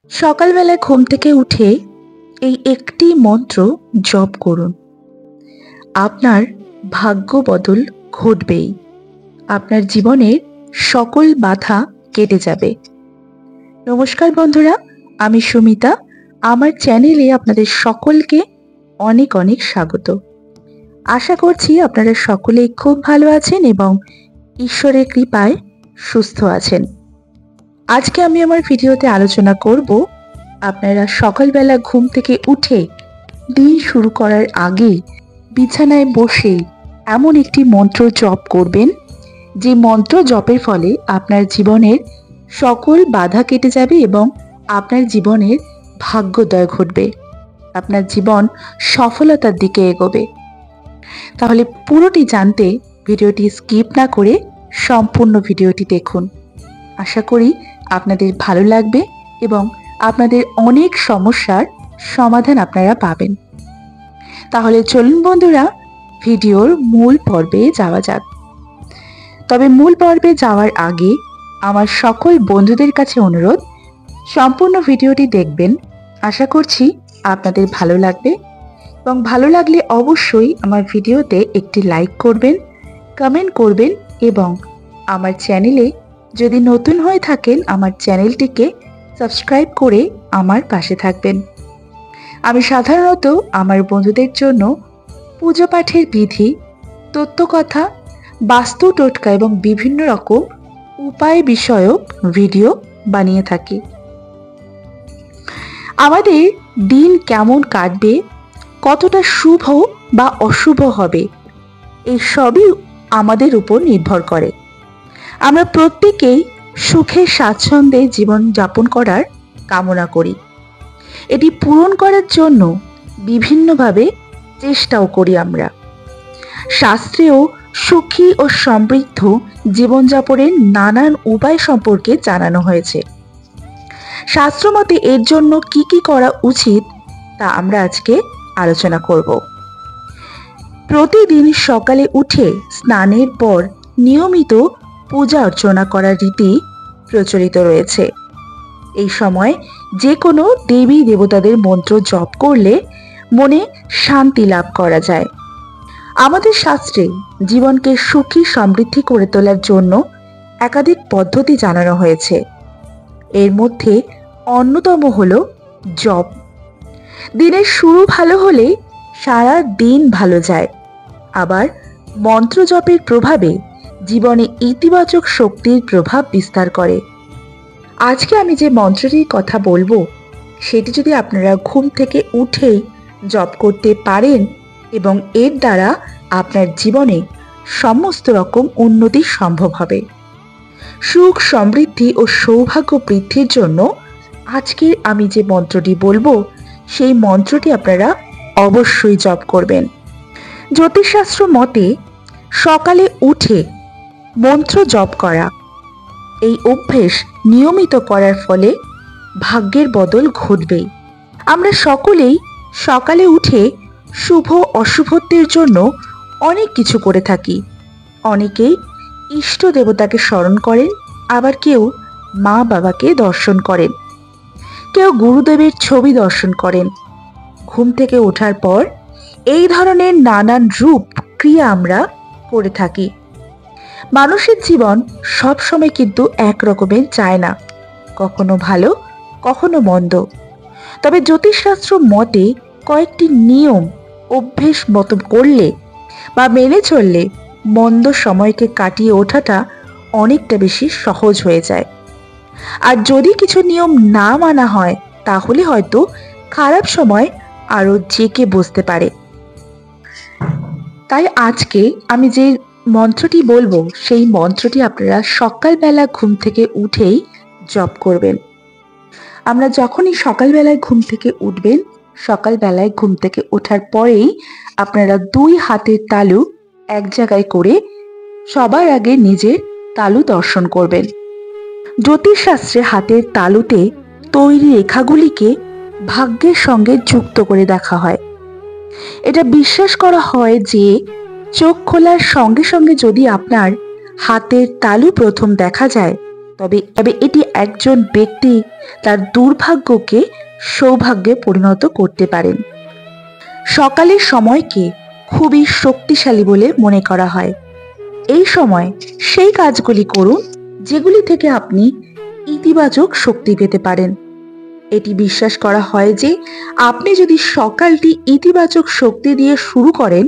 সকালবেলায় ঘুম থেকে উঠে এই একটি মন্ত্র জপ করুন। আপনার ভাগ্য বদল ঘটবেই। আপনার জীবনের সকল বাধা কেটে যাবে। নমস্কার বন্ধুরা, আমি সুমিতা। আমার চ্যানেলে আপনাদের সকলকে অনেক অনেক স্বাগত। আশা করছি আপনারা সকলেই খুব ভালো আছেন এবং ঈশ্বরের কৃপায় সুস্থ আছেন। আজকে আমি আমার ভিডিওতে আলোচনা করব, আপনারা সকালবেলা ঘুম থেকে উঠে দিন শুরু করার আগে বিছানায় বসে এমন একটি মন্ত্র জপ করবেন, যে মন্ত্র জপের ফলে আপনার জীবনের সকল বাধা কেটে যাবে এবং আপনার জীবনের ভাগ্যোদয় ঘটবে। আপনার জীবন সফলতার দিকে এগোবে। তাহলে পুরোটি জানতে ভিডিওটি স্কিপ না করে সম্পূর্ণ ভিডিওটি দেখুন। আশা করি আপনাদের ভালো লাগবে এবং আপনাদের অনেক সমস্যার সমাধান আপনারা পাবেন। তাহলে চলুন বন্ধুরা, ভিডিওর মূল পর্বে যাওয়া যাক। তবে মূল পর্বে যাওয়ার আগে আমার সকল বন্ধুদের কাছে অনুরোধ, সম্পূর্ণ ভিডিওটি দেখবেন। আশা করছি আপনাদের ভালো লাগবে এবং ভালো লাগলে অবশ্যই আমার ভিডিওতে একটি লাইক করবেন, কমেন্ট করবেন এবং আমার চ্যানেলে যদি নতুন হয়ে থাকেন আমার চ্যানেলটিকে সাবস্ক্রাইব করে আমার পাশে থাকবেন। আমি সাধারণত আমার বন্ধুদের জন্য পুজো পাঠের বিধি, তত্ত্বকথা, বাস্তু টোটকা এবং বিভিন্ন রকম উপায় বিষয়ক ভিডিও বানিয়ে থাকি। আমাদের দিন কেমন কাটবে, কতটা শুভ বা অশুভ হবে, এই সবই আমাদের উপর নির্ভর করে। আমরা প্রত্যেকেই সুখে স্বাচ্ছন্দ্যে জীবন যাপন করার কামনা করি। এটি পূরণ করার জন্য বিভিন্নভাবে চেষ্টাও করি আমরা। শাস্ত্রেও সুখী ও সমৃদ্ধ জীবনযাপনের নানান উপায় সম্পর্কে জানানো হয়েছে। শাস্ত্রমতে এর জন্য কি কি করা উচিত তা আমরা আজকে আলোচনা করব। প্রতিদিন সকালে উঠে স্নানের পর নিয়মিত পূজা অর্চনা করার রীতি প্রচলিত রয়েছে। এই সময় যে কোনো দেবী দেবতাদের মন্ত্র জপ করলে মনে শান্তি লাভ করা যায়। আমাদের শাস্ত্রে জীবনকে সুখী সমৃদ্ধি করে তোলার জন্য একাধিক পদ্ধতি জানানো হয়েছে। এর মধ্যে অন্যতম হলো জপ। দিনের শুরু ভালো হলে সারা দিন ভালো যায়। আবার মন্ত্র জপের প্রভাবে জীবনে ইতিবাচক শক্তির প্রভাব বিস্তার করে। আজকে আমি যে মন্ত্রটির কথা বলবো, সেটি যদি আপনারা ঘুম থেকে উঠেই জপ করতে পারেন এবং এর দ্বারা আপনার জীবনে সমস্ত রকম উন্নতি সম্ভব হবে। সুখ সমৃদ্ধি ও সৌভাগ্য বৃদ্ধির জন্য আজকে আমি যে মন্ত্রটি বলবো, সেই মন্ত্রটি আপনারা অবশ্যই জপ করবেন। জ্যোতিষশাস্ত্র মতে সকালে উঠে মন্ত্র জপ করা, এই অভ্যেস নিয়মিত করার ফলে ভাগ্যের বদল ঘটবেই। আমরা সকলেই সকালে উঠে শুভ অশুভত্বের জন্য অনেক কিছু করে থাকি। অনেকেই ইষ্ট দেবতাকে স্মরণ করেন, আবার কেউ মা বাবাকে দর্শন করেন, কেউ গুরুদেবের ছবি দর্শন করেন। ঘুম থেকে ওঠার পর এই ধরনের নানান রূপ ক্রিয়া আমরা করে থাকি। মানুষের জীবন সবসময় কিন্তু একরকমের যায় না, কখনো ভালো কখনো মন্দ। তবে জ্যোতিষশাস্ত্র মতে কয়েকটি নিয়ম অভ্যেস মতো করলে বা মেনে চললে মন্দ সময়কে কাটিয়ে ওঠাটা অনেকটা বেশি সহজ হয়ে যায়। আর যদি কিছু নিয়ম না মানা হয়, তাহলে হয়তো খারাপ সময় আরো জেঁকে বসতে পারে। তাই আজকে আমি যে মন্ত্রটি বলবো, সেই মন্ত্রটি আপনারা সকালবেলা ঘুম থেকে উঠেই জপ করবেন। আমরা যখনই সকালবেলায় ঘুম থেকে উঠবেন, সকালবেলায় ঘুম থেকে ওঠার পরেই আপনারা দুই হাতের তালু এক জায়গায় করে সবার আগে নিজের তালু দর্শন করবেন। জ্যোতিষশাস্ত্রে হাতের তালুতে তৈরি রেখাগুলিকে ভাগ্যের সঙ্গে যুক্ত করে দেখা হয়। এটা বিশ্বাস করা হয় যে চোখ খোলার সঙ্গে সঙ্গে যদি আপনার হাতের তালু প্রথম দেখা যায়, তবে এটি একজন ব্যক্তি তার দুর্ভাগ্যকে সৌভাগ্যে পরিণত করতে পারেন। সকালের সময়কে খুবই শক্তিশালী বলে মনে করা হয়। এই সময় সেই কাজগুলি করুন যেগুলি থেকে আপনি ইতিবাচক শক্তি পেতে পারেন। এটি বিশ্বাস করা হয় যে আপনি যদি সকালটি ইতিবাচক শক্তি দিয়ে শুরু করেন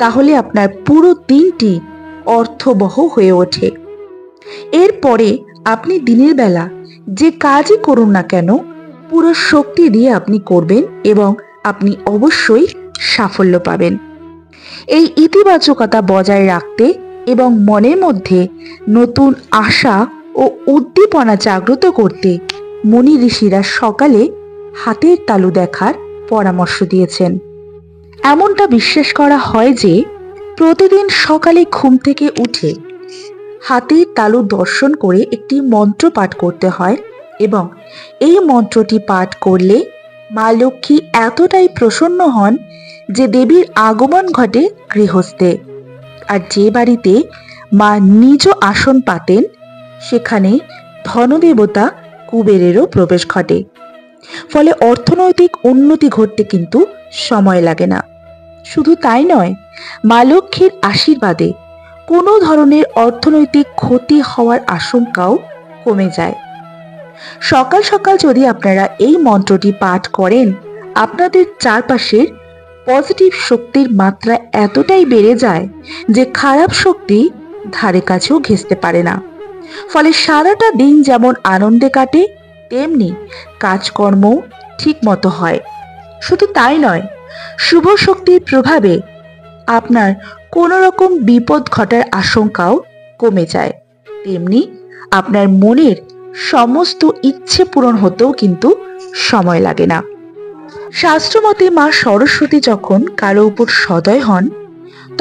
তাহলে আপনার পুরো দিনটি অর্থবহ হয়ে ওঠে। এরপরে আপনি দিনের বেলা যে কাজই করুন না কেন পুরো শক্তি দিয়ে আপনি করবেন এবং আপনি অবশ্যই সাফল্য পাবেন। এই ইতিবাচকতা বজায় রাখতে এবং মনের মধ্যে নতুন আশা ও উদ্দীপনা জাগ্রত করতে মুনি ঋষিরা সকালে হাতের তালু দেখার পরামর্শ দিয়েছেন। এমনটা বিশ্বাস করা হয় যে প্রতিদিন সকালে ঘুম থেকে উঠে হাতের তালু দর্শন করে একটি মন্ত্র পাঠ করতে হয় এবং এই মন্ত্রটি পাঠ করলে মা লক্ষ্মী এতটাই প্রসন্ন হন যে দেবীর আগমন ঘটে গৃহস্থে। আর যে বাড়িতে মা নিজ আসন পাতেন সেখানে ধনদেবতা কুবেরেরও প্রবেশ ঘটে। ফলে অর্থনৈতিক উন্নতি ঘটতে কিন্তু সময় লাগে না। শুধু তাই নয়, মা লক্ষ্মীর আশীর্বাদে কোনো ধরনের অর্থনৈতিক ক্ষতি হওয়ার আশঙ্কাও কমে যায়। সকাল সকাল যদি আপনারা এই মন্ত্রটি পাঠ করেন আপনাদের চারপাশের পজিটিভ শক্তির মাত্রা এতটাই বেড়ে যায় যে খারাপ শক্তি ধারে কাছেও ঘেঁষতে পারে না। ফলে সারাটা দিন যেমন আনন্দে কাটে তেমনি কাজকর্ম ঠিক মতো হয়। শুধু তাই নয়, শুভ শক্তির প্রভাবে আপনার কোনো রকম বিপদ ঘটার আশঙ্কাও কমে যায়। তেমনি আপনার মনের সমস্ত ইচ্ছে পূরণ হতেও কিন্তু সময় লাগে না। শাস্ত্রমতে মা সরস্বতী যখন কারো উপর সদয় হন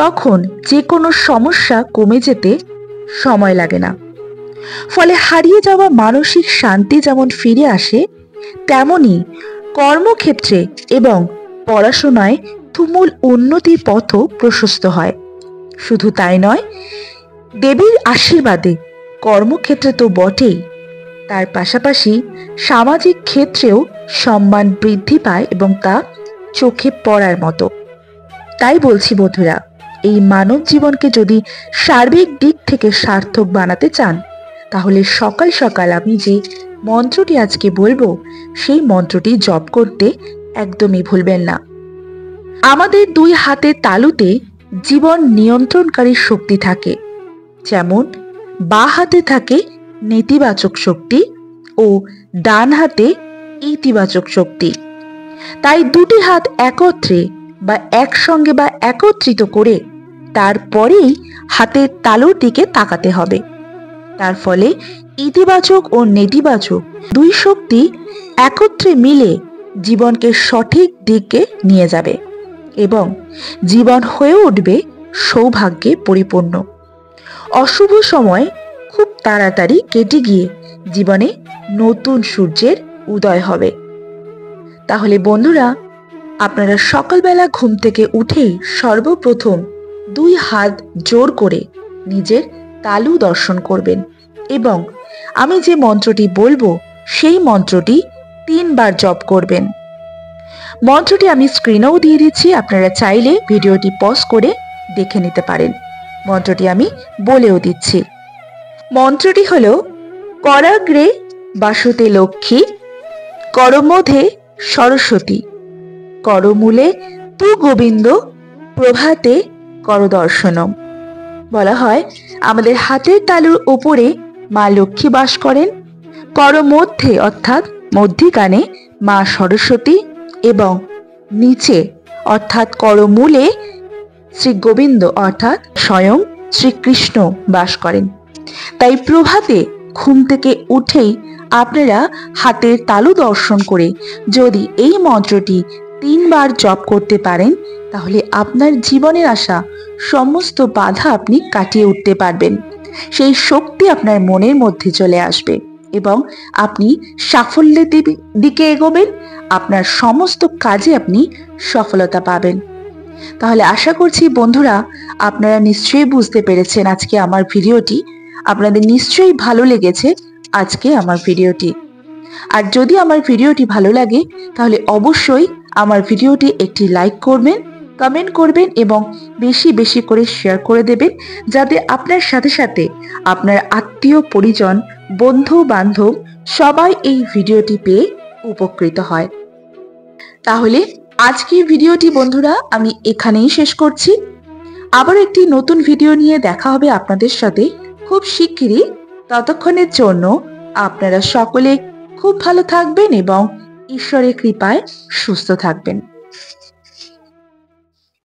তখন যে কোনো সমস্যা কমে যেতে সময় লাগে না। ফলে হারিয়ে যাওয়া মানসিক শান্তি যেমন ফিরে আসে তেমনি কর্মক্ষেত্রে এবং পড়াশোনায় তুমুল উন্নতির পথও প্রশস্ত হয়। শুধু তাই নয়, দেবীর আশীর্বাদে কর্মক্ষেত্রে তো বটেই, তার পাশাপাশি সামাজিক ক্ষেত্রেও সম্মান বৃদ্ধি পায় এবং তা চোখে পড়ার মতো। তাই বলছি বন্ধুরা, এই মানব জীবনকে যদি সার্বিক দিক থেকে সার্থক বানাতে চান তাহলে সকাল সকাল আমি যে মন্ত্রটি আজকে বলবো সেই মন্ত্রটি জপ করতে একদমই ভুলবেন না। আমাদের দুই হাতের তালুতে জীবন নিয়ন্ত্রণকারী শক্তি থাকে। যেমন বাঁ হাতে থাকে নেতিবাচক শক্তি ও ডান হাতে ইতিবাচক শক্তি। তাই দুটি হাত একত্রে বা একসঙ্গে বা একত্রিত করে তারপরেই হাতের তালুর দিকে তাকাতে হবে। তার ফলে ইতিবাচক ও নেতিবাচক দুই শক্তি একত্রে মিলে জীবনকে সঠিক দিকে নিয়ে যাবে এবং জীবন হয়ে উঠবে সৌভাগ্যে পরিপূর্ণ। অশুভ সময় খুব তাড়াতাড়ি কেটে গিয়ে জীবনে নতুন সূর্যের উদয় হবে। তাহলে বন্ধুরা, আপনারা সকালবেলা ঘুম থেকে উঠেই সর্বপ্রথম দুই হাত জোর করে নিজের তালু দর্শন করবেন এবং আমি যে মন্ত্রটি বলবো সেই মন্ত্রটি 3 বার জপ করবেন। মন্ত্রটি আমি স্ক্রিনেও দিয়ে দিচ্ছি, আপনারা চাইলে ভিডিওটি পজ করে দেখে নিতে পারেন। মন্ত্রটি আমি বলেও দিচ্ছি। মন্ত্রটি হলো করাগ্রে বাসুতে লক্ষ্মী, করমধ্যে সরস্বতী, করমূলে তু গোবিন্দ, প্রভাতে করদর্শনম। বলা হয় আমাদের হাতের তালুর উপরে মা লক্ষ্মী বাস করেন, করমধ্যে অর্থাৎ মধ্যিখানে মা সরস্বতী এবং নিচে অর্থাৎ করমূলে শ্রী গোবিন্দ অর্থাৎ স্বয়ং শ্রীকৃষ্ণ বাস করেন। তাই প্রভাতে ঘুম থেকে উঠেই আপনারা হাতের তালু দর্শন করে যদি এই মন্ত্রটি 3 বার জপ করতে পারেন তাহলে আপনার জীবনের আসা সমস্ত বাধা আপনি কাটিয়ে উঠতে পারবেন। সেই শক্তি আপনার মনের মধ্যে চলে আসবে এবং আপনি সাফল্যের দিকে এগোবেন। আপনার সমস্ত কাজে আপনি সফলতা পাবেন। তাহলে আশা করছি বন্ধুরা আপনারা নিশ্চয়ই বুঝতে পেরেছেন আজকে আমার ভিডিওটি আপনাদের নিশ্চয়ই ভালো লেগেছে। আজকে আমার ভিডিওটি। আর যদি আমার ভিডিওটি ভালো লাগে তাহলে অবশ্যই আমার ভিডিওটি একটি লাইক করবেন, কমেন্ট করবেন এবং বেশি বেশি করে শেয়ার করে দেবেন, যাতে আপনার সাথে সাথে আপনার আত্মীয় পরিজন, বন্ধু বান্ধব সবাই এই ভিডিওটি পেয়ে উপকৃত হয়। তাহলে আজকের ভিডিওটি বন্ধুরা আমি এখানেই শেষ করছি। আবার একটি নতুন ভিডিও নিয়ে দেখা হবে আপনাদের সাথে খুব শিগগিরই। ততক্ষণের জন্য আপনারা সকলে খুব ভালো থাকবেন এবং ঈশ্বরের কৃপায় সুস্থ থাকবেন।